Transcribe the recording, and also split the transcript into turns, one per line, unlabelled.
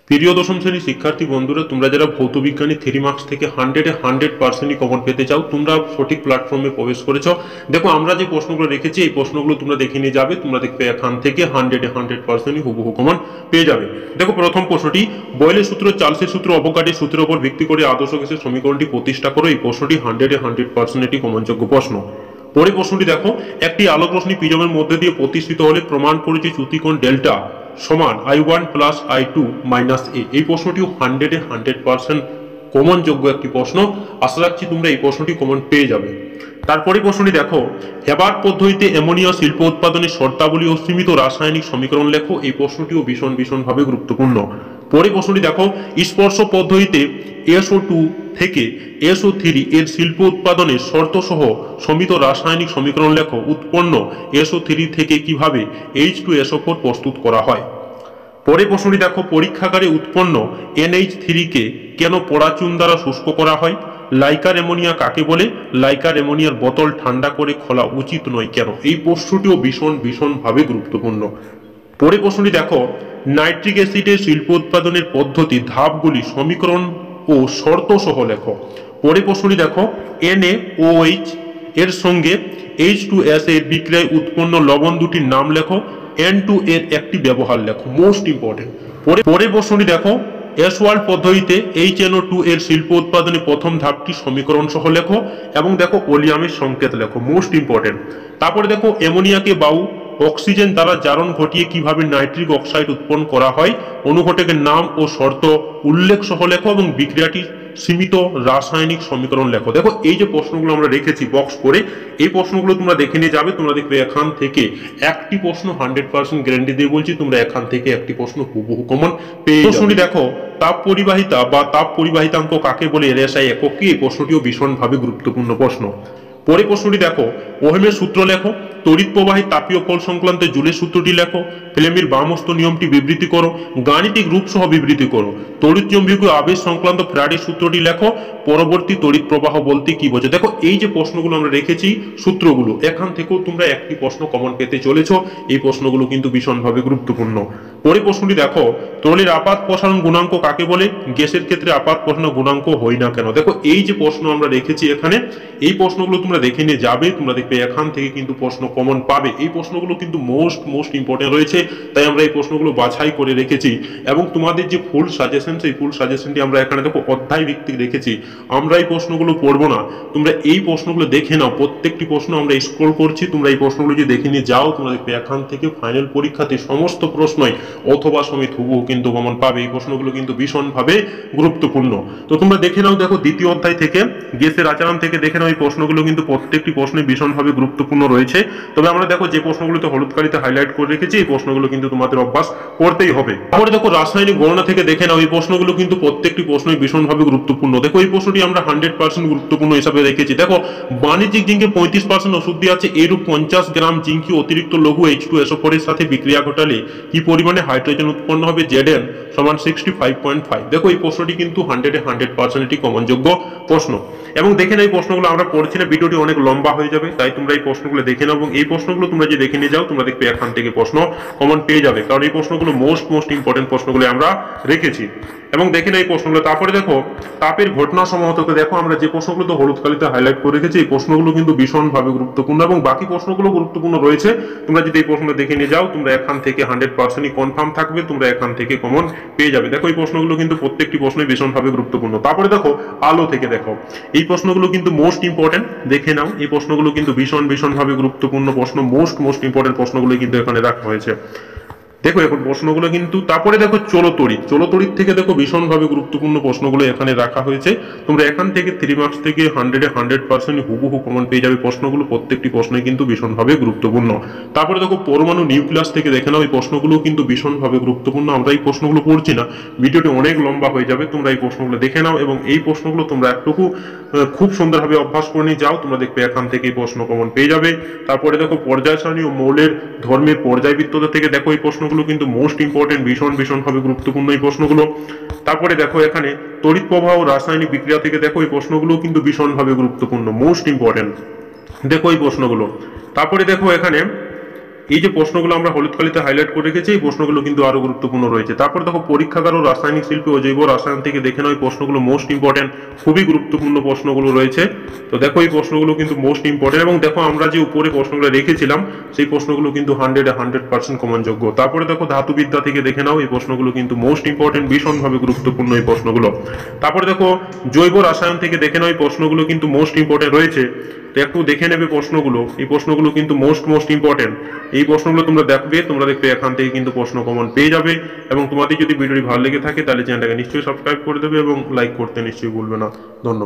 প্রিয় দশম শ্রেণীর শিক্ষার্থী বন্ধুরা, তোমরা যারা ভৌত বিজ্ঞানী 3 মার্কস থেকে 100% কমন পেতে চাও, তোমরা সঠিক প্ল্যাটফর্মে প্রবেশ করেছো। দেখো, আমরা যে প্রশ্নগুলো রেখেছি এই প্রশ্নগুলো তোমরা দেখে নিয়ে যাবে, তোমরা দেখবে এখান থেকে 100% হুবহু কমন পেয়ে যাবে। দেখো, প্রথম প্রশ্নটি, বয়েলের সূত্র, চার্লসের সূত্র, অ্যাভোগাড্রোর সূত্রের উপর ভিত্তি করে আদর্শ গ্যাসের সমীকরণটি প্রতিষ্ঠা করো। এই প্রশ্নটি 100% কমনযোগ্য প্রশ্ন। পরে প্রশ্নটি দেখো, একটি আলোক রশ্মি প্রিজমের মধ্যে দিয়ে প্রতিষ্ঠিত হলে প্রমাণ করেছে চ্যুতিকোণ ডেল্টা সমান I1 প্লাস I2 মাইনাস এ। এই প্রশ্নটিও 100% কমন যোগ্য একটি প্রশ্ন। আশা রাখছি তোমরা এই প্রশ্নটি কমন পেয়ে যাবে। তারপরে প্রশ্নটি দেখো, হেবার্ট পদ্ধতিতে অ্যামোনিয়া শিল্প উৎপাদনের শর্তাবলী ও সীমিত রাসায়নিক সমীকরণ লেখো। এই প্রশ্নটিও ভীষণভাবে গুরুত্বপূর্ণ। পরে প্রশ্নটি দেখো, স্পর্শ পদ্ধতিতে SO2 থেকে SO3 এর শিল্প উৎপাদনের শর্ত সহ সীমিত রাসায়নিক সমীকরণ লেখো। উৎপন্ন SO3 থেকে কিভাবে H2SO4 প্রস্তুত করা হয়। পরে প্রশ্নটি দেখো, পরীক্ষাগারে উৎপন্ন NH3 কে কেন পরাচুন দ্বারা শুষ্ক করা হয়। লাইকার অ্যামোনিয়া কাকে বলে। লাইকার অ্যামোনিয়ার বোতল ঠান্ডা করে খোলা উচিত নয় কেন। এই প্রশ্নটিও ভীষণভাবে গুরুত্বপূর্ণ। পরে প্রশ্নটি দেখো, নাইট্রিক অ্যাসিডের শিল্প উৎপাদনের পদ্ধতি, ধাপগুলি, সমীকরণ ও শর্ত সহ লেখো। পরে প্রশ্নটি দেখো, NaOH এর সঙ্গে H2S এর বিক্রিয়ায় উৎপন্ন লবণ দুটির নাম লেখো। N2 এর একটি ব্যবহার লেখো। Most important. পরে প্রশ্নটি দেখো, এসওয়াল্ড পদ্ধতিতে HNO2 এর শিল্প উৎপাদনে প্রথম ধাপটি সমীকরণ সহ লেখো এবং দেখো ওলিয়ামের সংকেত লেখো। Most important. তারপরে দেখো, অ্যামোনিয়াকে বায়ু অক্সিজেন দ্বারা জারণ ঘটিয়ে কিভাবে নাইট্রিক অক্সাইড উৎপন্ন করা হয়। অনুঘটকের নাম ও শর্ত উল্লেখ সহ লেখো এবং বিক্রিয়াটি সীমিত রাসায়নিক সমীকরণ লেখো। দেখো, এই যে প্রশ্নগুলো আমরা রেখেছি বক্স করে, এই প্রশ্নগুলো তোমরা দেখে নিয়ে যাবে। তোমরা দেখবে এখান থেকে একটি প্রশ্ন 100% গ্যারান্টি দিয়ে বলছি, তোমরা এখান থেকে একটি প্রশ্ন হুবহু কমন পেয়ে যাবে। প্রশ্নটি দেখো, তাপ পরিবাহিতা বা তাপ পরিবাহিতাঙ্ক কাকে বলে, এর এসআই একক কি। এই প্রশ্নটিও ভীষণভাবে গুরুত্বপূর্ণ প্রশ্ন। পরে প্রশ্নটি দেখো, ওহমের সূত্র লেখো। তড়িৎ প্রবাহী তাপীয় ফল সংক্রান্ত জুলের সূত্রটি লেখো। ফ্লেমির বামস্ত নিয়মটি বিবৃতি করো। গাণিতিক রূপ সহ বিবৃতি করো। তড়িৎ চুম্বকীয় আবেশ সংক্রান্ত ফ্যারাডের সূত্রটি লেখো। পরবর্তী তড়িৎ প্রবাহ বলতে কি বোঝো। দেখো, এই যে প্রশ্নগুলো আমরা রেখেছি সূত্রগুলো, এখান থেকেও তোমরা একটি প্রশ্ন কমন পেতে চলেছ। এই প্রশ্নগুলো কিন্তু ভীষণভাবে গুরুত্বপূর্ণ। পরে প্রশ্নটি দেখো, তরলের আপাত প্রসারণ গুণাঙ্ক কাকে বলে। গ্যাসের ক্ষেত্রে আপাত প্রসারণ গুণাঙ্ক হয় না কেন। দেখো, এই যে প্রশ্ন আমরা রেখেছি এখানে, এই প্রশ্নগুলো তোমরা দেখে নিয়ে যাবে। তোমরা দেখবে এখান থেকে কিন্তু প্রশ্ন কমন পাবে। এই প্রশ্নগুলো কিন্তু মোস্ট ইম্পর্টেন্ট রয়েছে, তাই আমরা এই প্রশ্নগুলো বাছাই করে রেখেছি। এবং তোমাদের যে ফুল সাজেশন, সেই ফুল সাজেশনটি আমরা এখানে দেখো অধ্যায় ভিত্তিক রেখেছি। আমরা এই প্রশ্নগুলো পড়বো না, তোমরা এই প্রশ্নগুলো দেখে নাও। প্রত্যেকটি প্রশ্ন আমরা স্ক্রল করছি, তোমরা এই প্রশ্নগুলো যদি দেখে নিয়ে যাও, তোমরা দেখবে এখান থেকে ফাইনাল পরীক্ষাতে সমস্ত প্রশ্নই অথবা সমেত হুবহু কিন্তু কমন পাবে। এই প্রশ্নগুলো কিন্তু ভীষণভাবে গুরুত্বপূর্ণ। তো তোমরা দেখে নাও। দেখো, দ্বিতীয় অধ্যায় থেকে গ্যাসের আচরণ থেকে দেখে নাও। এই প্রশ্নগুলো কিন্তু প্রত্যেকটি প্রশ্নে ভীষণভাবে গুরুত্বপূর্ণ রয়েছে। তবে আমরা দেখো যে প্রশ্নগুলোতে হলুদ কালিতে হাইলাইট করে রেখেছি, এই প্রশ্নগুলো কিন্তু তোমাদের অভ্যাস করতেই হবে। তারপরে দেখো, রাসায়নিক গণনা থেকে দেখে নাও। এই প্রশ্নগুলো কিন্তু প্রত্যেকটি প্রশ্নই ভীষণভাবে গুরুত্বপূর্ণ। দেখো, এই প্রশ্নটি আমরা 100% গুরুত্বপূর্ণ হিসাবে রেখেছি। দেখো, বাণিজ্যিক জিঙ্কে 35% ওষুধ দিয়ে আছে। এরূপ 50 গ্রাম জিঙ্কি অতিরিক্ত লঘু H2SO4 এর সাথে বিক্রিয়া ঘটালে কি পরিমাণে হাইড্রোজেন উৎপন্ন হবে। Zn সমান 65.5। দেখো, এই প্রশ্নটি কিন্তু 100% কমনযোগ্য প্রশ্ন। এবং দেখে নাও, এই প্রশ্নগুলো আমরা পড়ছি না, ভিডিওটি অনেক লম্বা হয়ে যাবে, তাই তোমরা এই প্রশ্নগুলো দেখে নাও। এবং এই প্রশ্নগুলো তোমরা যে দেখে নিয়ে যাও, তোমরা দেখবে এখান থেকে প্রশ্ন কমন পেয়ে যাবে, কারণ এই প্রশ্নগুলো মোস্ট ইম্পর্টেন্ট প্রশ্নগুলো আমরা রেখেছি। এবং দেখে নাও এই প্রশ্নগুলো। তারপরে দেখো, তাপের ঘটনা সমূহ থেকে দেখো, আমরা যে প্রশ্নগুলো তো হলুদ কালিতে হাইলাইট করে রেখেছি, এই প্রশ্নগুলো কিন্তু ভীষণভাবে গুরুত্বপূর্ণ এবং বাকি প্রশ্নগুলো গুরুত্বপূর্ণ রয়েছে। তোমরা যদি এই প্রশ্নগুলো দেখে নিয়ে যাও, তোমরা এখান থেকে 100% কনফার্ম থাকবে, তোমরা এখান থেকে কমন পেয়ে যাবে। দেখো, এই প্রশ্নগুলো কিন্তু প্রত্যেকটি প্রশ্নই ভীষণভাবে গুরুত্বপূর্ণ। তারপরে দেখো, আলো থেকে দেখো, এই প্রশ্নগুলো কিন্তু মোস্ট ইম্পর্টেন্ট। দেখে নাও, এই প্রশ্নগুলো কিন্তু ভীষণভাবে গুরুত্বপূর্ণ প্রশ্ন। মোস্ট ইম্পর্টেন্ট প্রশ্নগুলো কিন্তু এখানে রাখা হয়েছে। দেখো, এখন প্রশ্নগুলো কিন্তু, তারপরে দেখো চলতড়িৎ থেকে দেখো ভীষণভাবে গুরুত্বপূর্ণ প্রশ্নগুলো এখানে রাখা হয়েছে। তোমরা এখান থেকে 3 মার্কস থেকে 100% হুবহু কমন পেয়ে যাবে। প্রশ্নগুলো প্রত্যেকটি প্রশ্নই কিন্তু ভীষণভাবে গুরুত্বপূর্ণ। তারপরে দেখো, পরমাণু নিউক্লিয়াস থেকে দেখে নাও, এই প্রশ্নগুলো কিন্তু ভীষণভাবে গুরুত্বপূর্ণ। আমরা এই প্রশ্নগুলো পড়ছি না, ভিডিওটি অনেক লম্বা হয়ে যাবে। তোমরা এই প্রশ্নগুলো দেখে নাও এবং এই প্রশ্নগুলো তোমরা একটুকু খুব সুন্দরভাবে অভ্যাস করে নিয়ে যাও। তোমরা দেখবে এখান থেকে এই প্রশ্ন কমন পেয়ে যাবে। তারপরে দেখো, পর্যায় সারণী ও মৌলের ধর্মের পর্যায়বৃত্ততা থেকে দেখো, এই প্রশ্নগুলো কিন্তু মোস্ট ইম্পর্টেন্ট, ভীষণভাবে গুরুত্বপূর্ণ এই প্রশ্নগুলো। তারপরে দেখো, এখানে তড়িৎ প্রবাহ ও রাসায়নিক বিক্রিয়া থেকে দেখো, এই প্রশ্নগুলো কিন্তু ভীষণভাবে গুরুত্বপূর্ণ, মোস্ট ইম্পর্টেন্ট। দেখো এই প্রশ্নগুলো। তারপরে দেখো, এখানে এই যে প্রশ্নগুলো আমরা হলুদ কালিতে হাইলাইট করে রেখেছি, এই প্রশ্নগুলো কিন্তু আরো গুরুত্বপূর্ণ রয়েছে। তারপর দেখো পরীক্ষাগার ও রাসায়নিক শিল্পে ও জৈব রসায়ন থেকে দেখে নাও, এই প্রশ্নগুলো মোস্ট ইম্পর্টেন্ট, খুবই গুরুত্বপূর্ণ প্রশ্নগুলো রয়েছে। তো দেখো এই প্রশ্নগুলো কিন্তু মোস্ট ইম্পর্টেন্ট, এবং দেখো আমরা যে উপরে প্রশ্নগুলো রেখেছিলাম সেই প্রশ্নগুলো কিন্তু 100% কমনযোগ্য। তারপরে দেখো ধাতুবিদ্যা থেকে দেখে নাও, এই প্রশ্নগুলো কিন্তু মোস্ট ইম্পর্টেন্ট, ভীষণভাবে গুরুত্বপূর্ণ এই প্রশ্নগুলো। তারপরে দেখো জৈব রসায়ন থেকে দেখে নাও, এই প্রশ্নগুলো কিন্তু মোস্ট ইম্পর্টেন্ট রয়েছে। তো একটু দেখে নেবে প্রশ্নগুলো, এই প্রশ্নগুলো কিন্তু মোস্ট ইম্পর্টেন্ট। এই প্রশ্নগুলো তোমরা দেখবে এখান থেকে কিন্তু প্রশ্ন কমন পেয়ে যাবে। এবং তোমাদের যদি ভিডিওটি ভালো লেগে থাকে তাহলে চ্যানেলটাকে নিশ্চয়ই সাবস্ক্রাইব করে দেবে এবং লাইক করতে নিশ্চয়ই ভুলবে না। ধন্যবাদ।